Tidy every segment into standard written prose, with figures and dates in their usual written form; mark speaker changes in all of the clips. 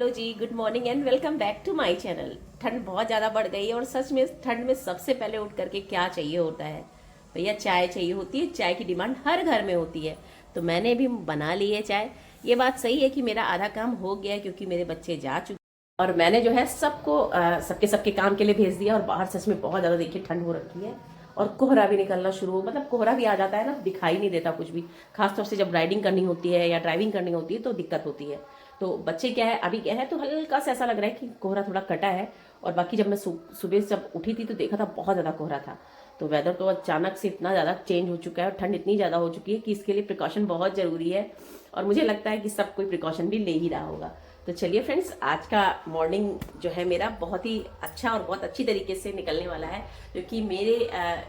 Speaker 1: Hello ji, good morning and welcome back to my channel. ठंड बहुत ज़्यादा बढ़ गई है और सच में ठंड में सबसे पहले उठ करके क्या चाहिए होता है भैया? चाय चाहिए होती है। चाय की डिमांड हर घर में होती है, तो मैंने भी बना ली है चाय। ये बात सही है कि मेरा आधा काम हो गया है क्योंकि मेरे बच्चे जा चुके और मैंने जो है सबको सबके सबके काम के लिए भेज दिया। और बाहर सच में बहुत ज़्यादा देखिए ठंड हो रखी है और कोहरा भी निकलना शुरू, मतलब कोहरा भी आ जाता है ना, दिखाई नहीं देता कुछ भी। खासतौर से जब राइडिंग करनी होती है या ड्राइविंग करनी होती है तो दिक्कत होती है। तो बच्चे क्या है, अभी क्या है, तो हल्का सा ऐसा लग रहा है कि कोहरा थोड़ा कटा है। और बाकी जब मैं सुबह जब उठी थी तो देखा था बहुत ज़्यादा कोहरा था। तो वेदर तो अचानक से इतना ज़्यादा चेंज हो चुका है और ठंड इतनी ज़्यादा हो चुकी है कि इसके लिए प्रिकॉशन बहुत ज़रूरी है। और मुझे लगता है कि सब कोई प्रिकॉशन भी ले ही रहा होगा। तो चलिए फ्रेंड्स, आज का मॉर्निंग जो है मेरा बहुत ही अच्छा और बहुत अच्छी तरीके से निकलने वाला है। क्योंकि मेरे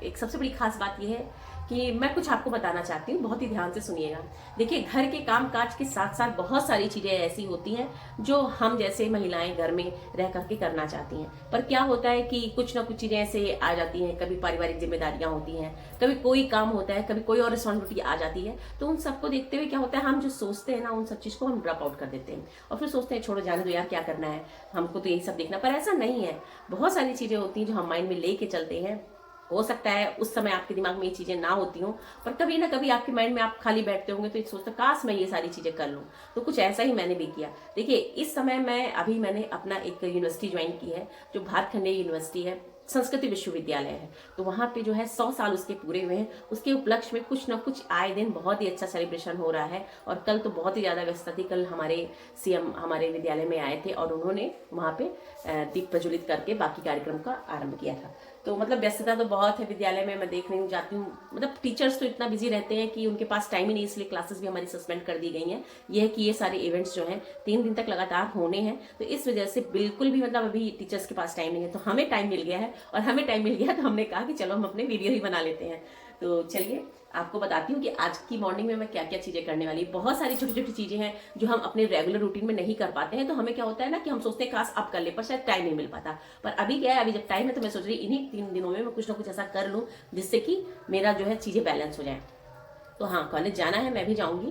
Speaker 1: एक सबसे बड़ी खास बात यह है कि मैं कुछ आपको बताना चाहती हूँ, बहुत ही ध्यान से सुनिएगा। देखिए, घर के काम काज के साथ साथ बहुत सारी चीज़ें ऐसी होती हैं जो हम जैसे महिलाएं घर में रह करके करना चाहती हैं। पर क्या होता है कि कुछ ना कुछ चीज़ें ऐसे आ जाती हैं, कभी पारिवारिक जिम्मेदारियां होती हैं, कभी कोई काम होता है, कभी कोई और रिस्पॉन्सिबिलिटी आ जाती है। तो उन सबको देखते हुए क्या होता है, हम जो सोचते हैं ना, उन सब चीज़ को हम ड्रॉप आउट कर देते हैं और फिर सोचते हैं छोड़ो, जाने दो यार, क्या करना है, हमको तो यही सब देखना। पर ऐसा नहीं है। बहुत सारी चीज़ें होती हैं जो हम माइंड में लेके चलते हैं। हो सकता है उस समय आपके दिमाग में ये चीजें ना होती हों, पर कभी ना कभी आपके माइंड में आप खाली बैठते होंगे तो एक सोचते काश मैं ये सारी चीजें कर लूं। तो कुछ ऐसा ही मैंने भी किया। देखिए, इस समय मैंने अपना एक यूनिवर्सिटी ज्वाइन की है जो भातखंडे यूनिवर्सिटी है, संस्कृति विश्वविद्यालय है। तो वहाँ पे जो है 100 साल उसके पूरे हुए हैं। उसके उपलक्ष्य में कुछ ना कुछ आए दिन बहुत ही अच्छा सेलिब्रेशन हो रहा है। और कल तो बहुत ही ज़्यादा व्यस्तता थी। कल हमारे सीएम हमारे विद्यालय में आए थे और उन्होंने वहाँ पे दीप प्रज्वलित करके बाकी कार्यक्रम का आरंभ किया था। तो मतलब व्यस्तता तो बहुत है विद्यालय में, मैं देख रही हूँ, जाती हूँ। मतलब टीचर्स तो इतना बिजी रहते हैं कि उनके पास टाइम ही नहीं, इसलिए क्लासेस भी हमारी सस्पेंड कर दी गई हैं। ये है कि ये सारे इवेंट्स जो हैं 3 दिन तक लगातार होने हैं, तो इस वजह से बिल्कुल भी मतलब अभी टीचर्स के पास टाइम नहीं है। तो हमें टाइम मिल गया है और हमें टाइम मिल गया तो हमने कहा कि चलो हम अपने वीडियो ही बना लेते हैं। तो चलिए आपको बताती हूँ कि आज की मॉर्निंग में मैं क्या क्या चीजें करने वाली। बहुत सारी छोटी छोटी चीजें हैं जो हम अपने रेगुलर रूटीन में नहीं कर पाते हैं। तो हमें क्या होता है ना कि हम सोचते हैं काश अब कर ले, पर शायद टाइम नहीं मिल पाता। पर अभी क्या है, अभी जब टाइम है तो मैं सोच रही इन्हीं 3 दिनों में मैं कुछ ना कुछ ऐसा कर लूँ जिससे कि मेरा जो है चीजें बैलेंस हो जाए। तो हाँ, कॉलेज जाना है, मैं भी जाऊंगी।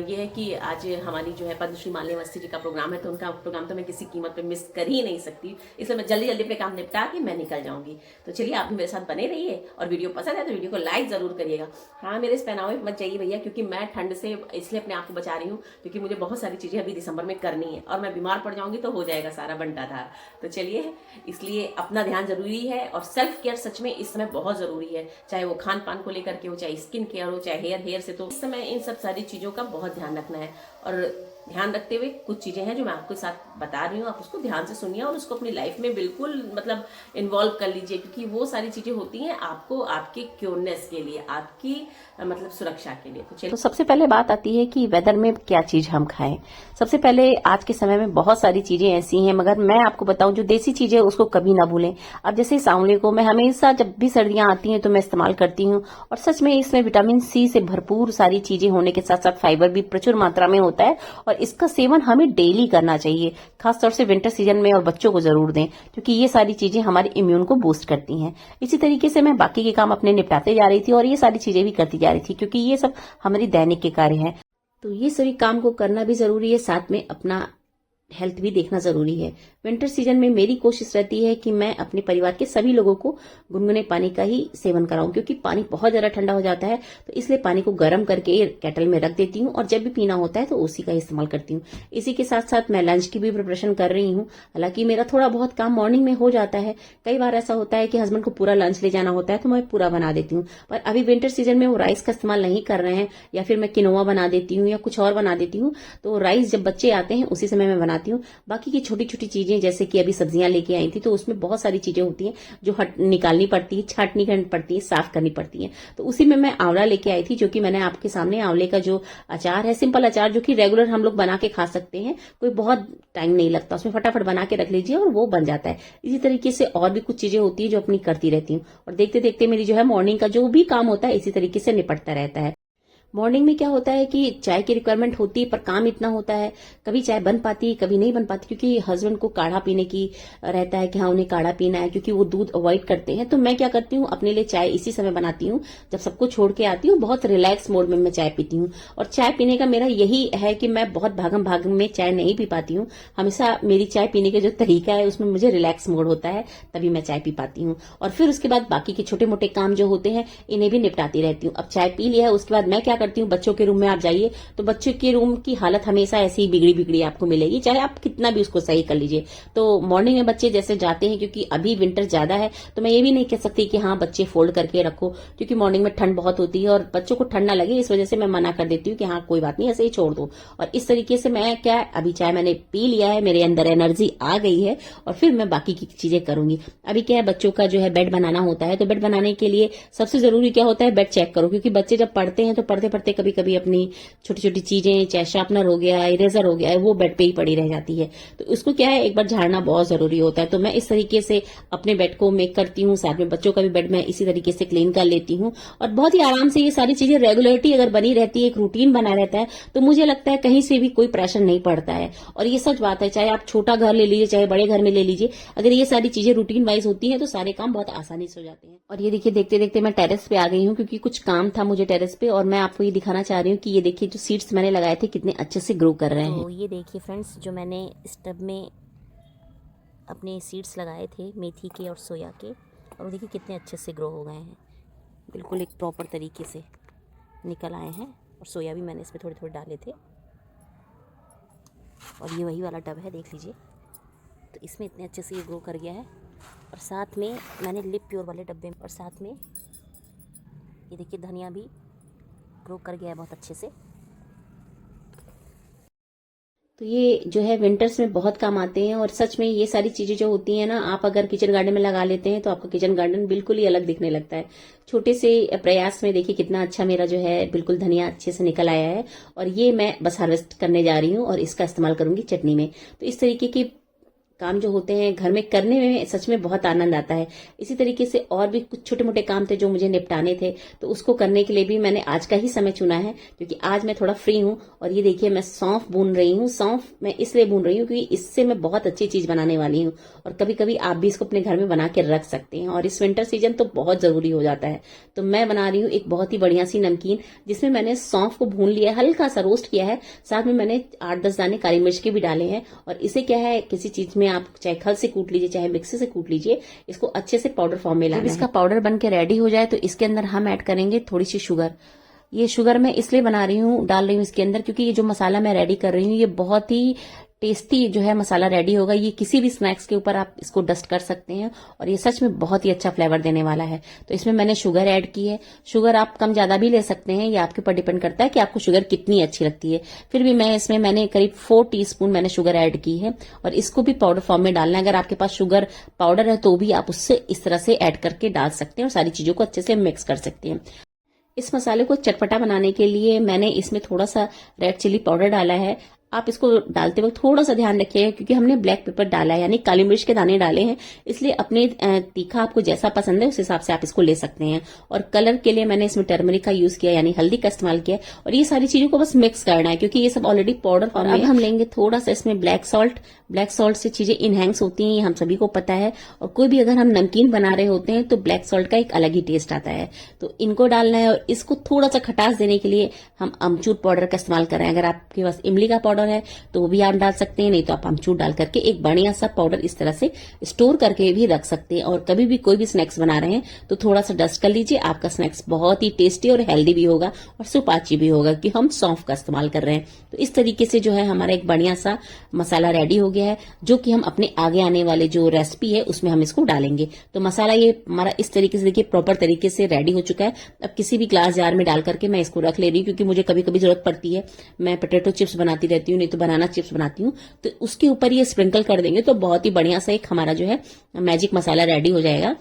Speaker 1: ये है कि आज हमारी जो है पद्मश्री माल्या अवस्थी जी का प्रोग्राम है, तो उनका प्रोग्राम तो मैं किसी कीमत पे मिस कर ही नहीं सकती। इसलिए मैं जल्दी जल्दी अपने काम निपटा के मैं निकल जाऊंगी। तो चलिए आप भी मेरे साथ बने रहिए और वीडियो पसंद है तो वीडियो को लाइक जरूर करिएगा। हाँ, मेरे इस पहनावे मत जाइए भैया, क्योंकि मैं ठंड से इसलिए अपने आप को बचा रही हूँ क्योंकि मुझे बहुत सारी चीजें अभी दिसंबर में करनी है और मैं बीमार पड़ जाऊंगी तो हो जाएगा सारा बंटाधार। तो चलिए, इसलिए अपना ध्यान जरूरी है और सेल्फ केयर सच में इस समय बहुत जरूरी है। चाहे वो खान पान को लेकर के हो, चाहे स्किन केयर हो, चाहे हेयर से। तो इस समय इन सब सारी चीजों का बहुत ध्यान रखना है। और ध्यान रखते हुए कुछ चीजें हैं जो मैं आपके साथ बता रही हूँ, आप उसको ध्यान से सुनिए और उसको अपनी लाइफ में बिल्कुल मतलब इन्वॉल्व कर लीजिए। क्योंकि वो सारी चीजें होती हैं आपको आपके क्योरनेस के लिए, आपकी मतलब सुरक्षा के लिए। तो चलिए, तो सबसे पहले बात आती है कि वेदर में क्या चीज हम खाएं। सबसे पहले आज के समय में बहुत सारी चीजें ऐसी हैं, मगर मैं आपको बताऊं जो देसी चीजें उसको कभी ना भूलें। अब जैसे इस आंवले को मैं हमेशा जब भी सर्दियां आती हैं तो मैं इस्तेमाल करती हूँ और सच में इसमें विटामिन सी से भरपूर सारी चीजें होने के साथ साथ फाइबर भी प्रचुर मात्रा में होता है और इसका सेवन हमें डेली करना चाहिए। खासतौर से विंटर सीजन में, और बच्चों को जरूर दें क्योंकि ये सारी चीजें हमारे इम्यून को बूस्ट करती हैं। इसी तरीके से मैं बाकी के काम अपने निपटाते जा रही थी और ये सारी चीजें भी करती जा रही थी क्योंकि ये सब हमारी दैनिक के कार्य हैं। तो ये सभी काम को करना भी जरूरी है, साथ में अपना हेल्थ भी देखना जरूरी है। विंटर सीजन में मेरी कोशिश रहती है कि मैं अपने परिवार के सभी लोगों को गुनगुने पानी का ही सेवन कराऊं, क्योंकि पानी बहुत ज्यादा ठंडा हो जाता है। तो इसलिए पानी को गर्म करके केटल में रख देती हूँ और जब भी पीना होता है तो उसी का इस्तेमाल करती हूँ। इसी के साथ साथ मैं लंच की भी प्रिपरेशन कर रही हूँ। हालांकि मेरा थोड़ा बहुत काम मॉर्निंग में हो जाता है। कई बार ऐसा होता है कि हस्बैंड को पूरा लंच ले जाना होता है तो मैं पूरा बना देती हूँ। पर अभी विंटर सीजन में वो राइस का इस्तेमाल नहीं कर रहे हैं, या फिर मैं किनोवा बना देती हूँ या कुछ और बना देती हूँ। तो राइस जब बच्चे आते हैं उसी समय मैं बनाती हूँ। बाकी की छोटी छोटी चीजें, जैसे कि अभी सब्जियां लेके आई थी तो उसमें बहुत सारी चीजें होती हैं जो निकालनी पड़ती है, छांटनी करनी पड़ती है, साफ करनी पड़ती है। तो उसी में मैं आंवला लेके आई थी, जो कि मैंने आपके सामने आंवले का जो अचार है, सिंपल अचार जो कि रेगुलर हम लोग बना के खा सकते हैं, कोई बहुत टाइम नहीं लगता, उसमें फटाफट बना के रख लीजिए और वो बन जाता है। इसी तरीके से और भी कुछ चीजें होती है जो अपनी करती रहती हूँ और देखते देखते मेरी जो है मॉर्निंग का जो भी काम होता है इसी तरीके से निपटता रहता है। मॉर्निंग में क्या होता है कि चाय की रिक्वायरमेंट होती है, पर काम इतना होता है, कभी चाय बन पाती है, कभी नहीं बन पाती, क्योंकि हस्बैंड को काढ़ा पीने की रहता है कि हाँ उन्हें काढ़ा पीना है, क्योंकि वो दूध अवॉइड करते हैं। तो मैं क्या करती हूँ, अपने लिए चाय इसी समय बनाती हूँ जब सबको छोड़ के आती हूँ। बहुत रिलैक्स मोड में मैं चाय पीती हूँ। और चाय पीने का मेरा यही है कि मैं बहुत भागम भागम में चाय नहीं पी पाती हूँ। हमेशा मेरी चाय पीने का जो तरीका है उसमें मुझे रिलैक्स मोड होता है, तभी मैं चाय पी पाती हूँ। और फिर उसके बाद बाकी के छोटे मोटे काम जो होते हैं इन्हें भी निपटाती रहती हूँ। अब चाय पी लिया है, उसके बाद मैं क्या करती हूँ, बच्चों के रूम में आप जाइए तो बच्चों के रूम की हालत हमेशा ऐसी ही बिगड़ी बिगड़ी आपको मिलेगी, चाहे आप कितना भी उसको सही कर लीजिए। तो मॉर्निंग में बच्चे जैसे जाते हैं, क्योंकि अभी विंटर ज्यादा है, तो मैं ये भी नहीं कह सकती कि हाँ बच्चे फोल्ड करके रखो, क्योंकि मॉर्निंग में ठंड बहुत होती है और बच्चों को ठंड ना लगे, इस वजह से मैं मना कर देती हूँ कि हाँ कोई बात नहीं, ऐसे ही छोड़ दो। और इस तरीके से मैं क्या, अभी चाय मैंने पी लिया है, मेरे अंदर एनर्जी आ गई है, और फिर मैं बाकी की चीजें करूंगी। अभी क्या है, बच्चों का जो है बेड बनाना होता है, तो बेड बनाने के लिए सबसे जरूरी क्या होता है, बेड चेक करो, क्योंकि बच्चे जब पढ़ते हैं तो पढ़ते पढ़ते कभी कभी अपनी छोटी छोटी चीजें, चाहे शार्पनर हो गया, इरेजर हो गया, वो बेड पे ही पड़ी रह जाती है। तो उसको क्या है, एक बार झाड़ना बहुत जरूरी होता है। तो मैं इस तरीके से अपने बेड को मेक करती हूँ, साथ में बच्चों का भी बेड मैं इसी तरीके से क्लीन कर लेती हूँ। और बहुत ही आराम से ये सारी चीजें, रेगुलरिटी अगर बनी रहती है, एक रूटीन बना रहता है, तो मुझे लगता है कहीं से भी कोई प्रेशर नहीं पड़ता है। और ये सच बात है, चाहे आप छोटा घर ले लीजिए, चाहे बड़े घर में ले लीजिए, अगर ये सारी चीजें रूटीन वाइज होती है तो सारे काम बहुत आसानी से हो जाते हैं। और ये देखिए, देखते देखते मैं टेरेस पे आ गई हूँ, क्योंकि कुछ काम था मुझे टेरेस पे, और मैं आपको ये दिखाना चाह रही हूँ कि ये देखिए जो सीड्स मैंने लगाए थे कितने अच्छे से ग्रो कर रहे हैं।
Speaker 2: तो ये देखिए फ्रेंड्स, जो मैंने इस टब में अपने सीड्स लगाए थे मेथी के और सोया के, और देखिए कितने अच्छे से ग्रो हो गए हैं, बिल्कुल एक प्रॉपर तरीके से निकल आए हैं। और सोया भी मैंने इसमें थोड़े थोड़े डाले थे, और ये वही वाला टब है, देख लीजिए। तो इसमें इतने अच्छे से ये ग्रो कर गया है। और साथ में मैंने लिप प्योर वाले डब्बे में, और साथ में ये देखिए धनिया भी ग्रो कर गया है बहुत अच्छे से।
Speaker 1: तो ये जो है विंटर्स में बहुत काम आते हैं। और सच में ये सारी चीजें जो होती हैं ना, आप अगर किचन गार्डन में लगा लेते हैं तो आपका किचन गार्डन बिल्कुल ही अलग दिखने लगता है। छोटे से प्रयास में देखिए कितना अच्छा मेरा जो है बिल्कुल धनिया अच्छे से निकल आया है। और ये मैं बस हार्वेस्ट करने जा रही हूँ और इसका इस्तेमाल करूंगी चटनी में। तो इस तरीके की काम जो होते हैं घर में करने में सच में बहुत आनंद आता है। इसी तरीके से और भी कुछ छोटे मोटे काम थे जो मुझे निपटाने थे, तो उसको करने के लिए भी मैंने आज का ही समय चुना है, क्योंकि आज मैं थोड़ा फ्री हूँ। और ये देखिए मैं सौंफ भून रही हूँ। सौंफ मैं इसलिए भून रही हूँ क्योंकि इससे मैं बहुत अच्छी चीज बनाने वाली हूँ, और कभी कभी आप भी इसको अपने घर में बना के रख सकते हैं, और इस विंटर सीजन तो बहुत जरूरी हो जाता है। तो मैं बना रही हूँ एक बहुत ही बढ़िया सी नमकीन, जिसमें मैंने सौंफ को भून लिया है, हल्का सा रोस्ट किया है, साथ में मैंने 8-10 दाने काली मिर्च के भी डाले हैं। और इसे क्या है, किसी चीज में आप चाहे खल से कूट लीजिए, चाहे मिक्सी से कूट लीजिए, इसको अच्छे से पाउडर फॉर्म में लाना है। जब इसका पाउडर बन के रेडी हो जाए तो इसके अंदर हम ऐड करेंगे थोड़ी सी शुगर। ये शुगर मैं इसलिए बना रही हूँ, डाल रही हूँ इसके अंदर, क्योंकि ये जो मसाला मैं रेडी कर रही हूँ ये बहुत ही टेस्टी जो है मसाला रेडी होगा। ये किसी भी स्नैक्स के ऊपर आप इसको डस्ट कर सकते हैं, और ये सच में बहुत ही अच्छा फ्लेवर देने वाला है। तो इसमें मैंने शुगर ऐड की है। शुगर आप कम ज्यादा भी ले सकते हैं, ये आपके ऊपर डिपेंड करता है कि आपको शुगर कितनी अच्छी लगती है। फिर भी मैंने करीब 4 टीस्पून मैंने शुगर ऐड की है, और इसको भी पाउडर फॉर्म में डालना है। अगर आपके पास शुगर पाउडर है तो भी आप उससे इस तरह से ऐड करके डाल सकते हैं, और सारी चीजों को अच्छे से मिक्स कर सकते हैं। इस मसाले को चटपटा बनाने के लिए मैंने इसमें थोड़ा सा रेड चिली पाउडर डाला है। आप इसको डालते वक्त थोड़ा सा ध्यान रखिएगा, क्योंकि हमने ब्लैक पेपर डाला है, यानी काली मिर्च के दाने डाले हैं, इसलिए अपने तीखा आपको जैसा पसंद है उस हिसाब से आप इसको ले सकते हैं। और कलर के लिए मैंने इसमें टर्मरिक का यूज किया, यानी हल्दी का इस्तेमाल किया। और ये सारी चीजों को बस मिक्स करना है, क्योंकि ये सब ऑलरेडी पाउडर फॉर्म में। अब हम लेंगे थोड़ा सा इसमें ब्लैक सॉल्ट। ब्लैक सॉल्ट से चीजें इनहेंस होती हैं, ये हम सभी को पता है। और कोई भी अगर हम नमकीन बना रहे होते हैं तो ब्लैक सॉल्ट का एक अलग ही टेस्ट आता है, तो इनको डालना है। और इसको थोड़ा सा खटास देने के लिए हम अमचूर पाउडर का इस्तेमाल कर रहे हैं। अगर आपके पास इमली का पाउडर है तो वो भी आप डाल सकते हैं, नहीं तो आप अमचूर डाल करके एक बढ़िया सा पाउडर इस तरह से स्टोर करके भी रख सकते हैं। और कभी भी कोई भी स्नैक्स बना रहे हैं तो थोड़ा सा डस्ट कर लीजिए, आपका स्नैक्स बहुत ही टेस्टी और हेल्दी भी होगा और सुपाची भी होगा, कि हम सौंफ का इस्तेमाल कर रहे हैं। तो इस तरीके से जो है हमारा एक बढ़िया सा मसाला रेडी हो गया है, जो कि हम अपने आगे आने वाले जो रेसिपी है उसमें हम इसको डालेंगे। तो मसाला ये हमारा इस तरीके से देखिए प्रॉपर तरीके से रेडी हो चुका है। अब किसी भी ग्लास जार में डाल करके मैं इसको रख ले रही हूँ, क्योंकि मुझे कभी कभी जरूरत पड़ती है। मैं पोटैटो चिप्स बनाती रहती हूँ, नहीं तो बनाना चिप्स बनाती हूँ, तो उसके ऊपर ये स्प्रिंकल कर देंगे तो बहुत ही बढ़िया सा एक हमारा जो है मैजिक मसाला रेडी हो जाएगा,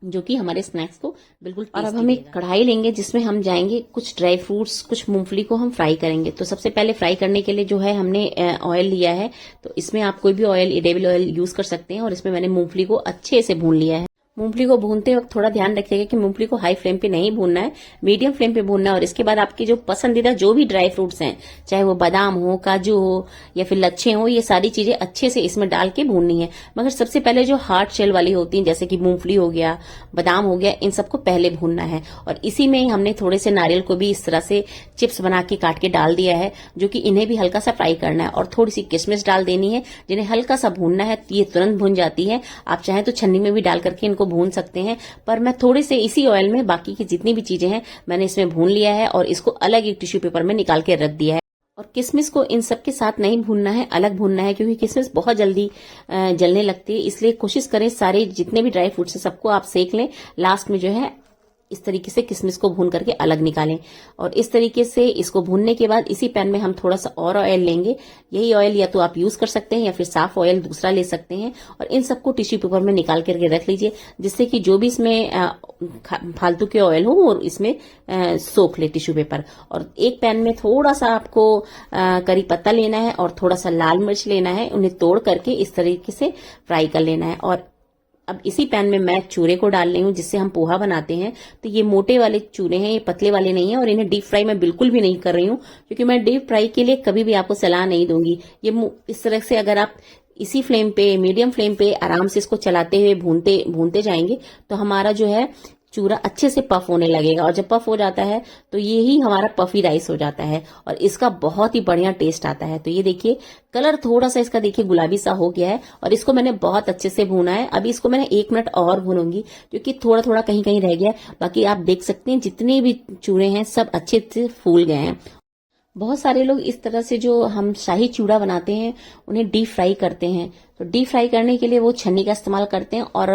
Speaker 1: जो कि हमारे स्नैक्स को बिल्कुल। और अब हम एक कढ़ाई लेंगे जिसमें हम जाएंगे कुछ ड्राई फ्रूट्स, कुछ मूंगफली को हम फ्राई करेंगे। तो सबसे पहले फ्राई करने के लिए जो है हमने ऑयल लिया है, तो इसमें आप कोई भी ऑयल, एडिबल ऑयल यूज कर सकते हैं। और इसमें मैंने मूंगफली को अच्छे से भून लिया है। मूंगफली को भूनते वक्त थोड़ा ध्यान रखिएगा कि मूंगफली को हाई फ्लेम पे नहीं भूनना है, मीडियम फ्लेम पे भूनना है। और इसके बाद आपके जो पसंदीदा जो भी ड्राई फ्रूट्स हैं, चाहे वो बादाम हो, काजू हो या फिर लच्छे हो, ये सारी चीजें अच्छे से इसमें डाल के भूननी है। मगर सबसे पहले जो हार्ड शेल वाली होती हैं, जैसे कि मूंगफली हो गया, बादाम हो गया, इन सबको पहले भूनना है। और इसी में हमने थोड़े से नारियल को भी इस तरह से चिप्स बना के काट के डाल दिया है, जो कि इन्हें भी हल्का सा फ्राई करना है। और थोड़ी सी किशमिश डाल देनी है, जिन्हें हल्का सा भूनना है। ये तुरंत भून जाती है, आप चाहें तो छन्नी में भी डाल करके इनको भून सकते हैं, पर मैं थोड़े से इसी ऑयल में बाकी की जितनी भी चीजें हैं मैंने इसमें भून लिया है और इसको अलग एक टिश्यू पेपर में निकाल के रख दिया है। और किशमिश को इन सब के साथ नहीं भूनना है, अलग भूनना है, क्योंकि किशमिश बहुत जल्दी जलने लगती है। इसलिए कोशिश करें सारे जितने भी ड्राई फ्रूट्स हैं सबको आप सेक लें, लास्ट में जो है इस तरीके से किशमिश को भून करके अलग निकालें। और इस तरीके से इसको भूनने के बाद इसी पैन में हम थोड़ा सा और ऑयल लेंगे। यही ऑयल या तो आप यूज कर सकते हैं या फिर साफ ऑयल दूसरा ले सकते हैं। और इन सबको टिश्यू पेपर में निकाल करके रख लीजिए, जिससे कि जो भी इसमें फालतू के ऑयल हो और इसमें सोख ले टिश्यू पेपर। और एक पैन में थोड़ा सा आपको करी पत्ता लेना है और थोड़ा सा लाल मिर्च लेना है, उन्हें तोड़ करके इस तरीके से फ्राई कर लेना है। और अब इसी पैन में मैं चूरे को डाल रही हूँ, जिससे हम पोहा बनाते हैं। तो ये मोटे वाले चूरे हैं, ये पतले वाले नहीं है। और इन्हें डीप फ्राई मैं बिल्कुल भी नहीं कर रही हूँ, क्योंकि मैं डीप फ्राई के लिए कभी भी आपको सलाह नहीं दूंगी। ये इस तरह से अगर आप इसी फ्लेम पे, मीडियम फ्लेम पे आराम से इसको चलाते हुए भूनते जाएंगे, तो हमारा जो है चूरा अच्छे से पफ होने लगेगा। और जब पफ हो जाता है तो ये ही हमारा पफी राइस हो जाता है और इसका बहुत ही बढ़िया टेस्ट आता है। तो ये देखिए कलर थोड़ा सा इसका देखिए गुलाबी सा हो गया है और इसको मैंने बहुत अच्छे से भूना है। अभी इसको मैंने 1 मिनट और भूनूंगी, क्योंकि थोड़ा थोड़ा कहीं कहीं रह गया है। बाकी आप देख सकते हैं जितने भी चूरे हैं सब अच्छे से फूल गए हैं। बहुत सारे लोग इस तरह से जो हम शाही चूड़ा बनाते हैं उन्हें डीप फ्राई करते हैं। तो डीप फ्राई करने के लिए वो छन्नी का इस्तेमाल करते हैं और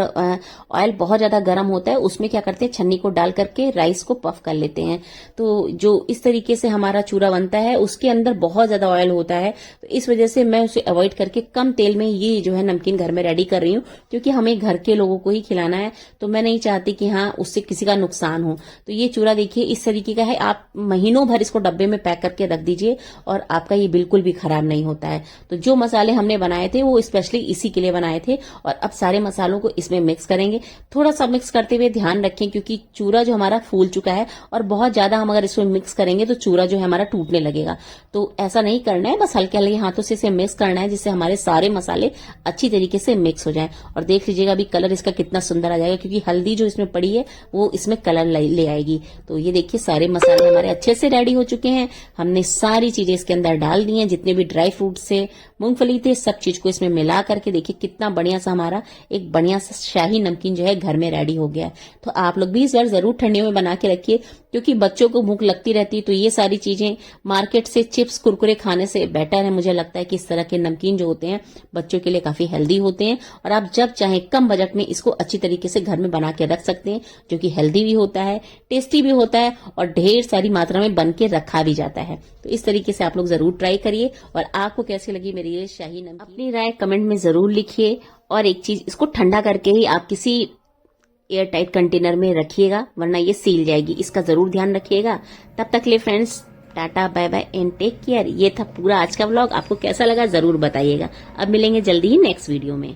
Speaker 1: ऑयल बहुत ज्यादा गर्म होता है, उसमें क्या करते हैं छन्नी को डाल करके राइस को पफ कर लेते हैं। तो जो इस तरीके से हमारा चूड़ा बनता है उसके अंदर बहुत ज्यादा ऑयल होता है, तो इस वजह से मैं उसे अवॉइड करके कम तेल में ये जो है नमकीन घर में रेडी कर रही हूँ, क्योंकि हमें घर के लोगों को ही खिलाना है। तो मैं नहीं चाहती कि हाँ उससे किसी का नुकसान हो। तो ये चूड़ा देखिए इस तरीके का है, आप महीनों भर इसको डब्बे में पैक करके रख दीजिए और आपका ये बिल्कुल भी खराब नहीं होता है। तो जो मसाले हमने बनाए थे वो स्पेशली इसी के लिए बनाए थे। और अब सारे मसालों को इसमें मिक्स करेंगे। थोड़ा सा मिक्स करते हुए ध्यान रखें, क्योंकि चूरा जो हमारा फूल चुका है और बहुत ज्यादा हम अगर इसमें मिक्स करेंगे तो चूरा जो है हमारा टूटने लगेगा। तो ऐसा नहीं करना है, बस हल्के हल्के हाथों से इसे मिक्स करना है, जिससे हमारे सारे मसाले अच्छी तरीके से मिक्स हो जाएं। और देख लीजिएगा अभी कलर इसका कितना सुंदर आ जाएगा, क्योंकि हल्दी जो इसमें पड़ी है वो इसमें कलर ले आएगी। तो ये देखिए सारे मसाले हमारे अच्छे से रेडी हो चुके हैं। हमने सारी चीजें इसके अंदर डाल दी हैं, जितने भी ड्राई फ्रूट्स थे, मूंगफली थे, सब चीज को इसमें मिला करके देखिए कितना बढ़िया सा हमारा एक बढ़िया सा शाही नमकीन जो है घर में रेडी हो गया है। तो आप लोग भी इस बार जरूर ठंडियों में बना के रखिए, क्योंकि बच्चों को भूख लगती रहती है। तो ये सारी चीजें मार्केट से चिप्स कुरकुरे खाने से बेटर है। मुझे लगता है कि इस तरह के नमकीन जो होते हैं बच्चों के लिए काफी हेल्दी होते हैं और आप जब चाहें कम बजट में इसको अच्छी तरीके से घर में बना के रख सकते हैं, जो कि हेल्दी भी होता है, टेस्टी भी होता है और ढेर सारी मात्रा में बन के रखा भी जाता है। तो इस तरीके से आप लोग जरूर ट्राई करिए। और आपको कैसी लगी मेरी ये शाही नमकीन, अपनी राय कमेंट में जरूर लिखिए। और एक चीज, इसको ठंडा करके ही आप किसी एयर टाइट कंटेनर में रखिएगा, वरना ये सील जाएगी। इसका जरूर ध्यान रखिएगा। तब तक ले friends, tata bye bye and take care. ये था पूरा आज का व्लॉग। आपको कैसा लगा जरूर बताइएगा। अब मिलेंगे जल्दी ही नेक्स्ट वीडियो में।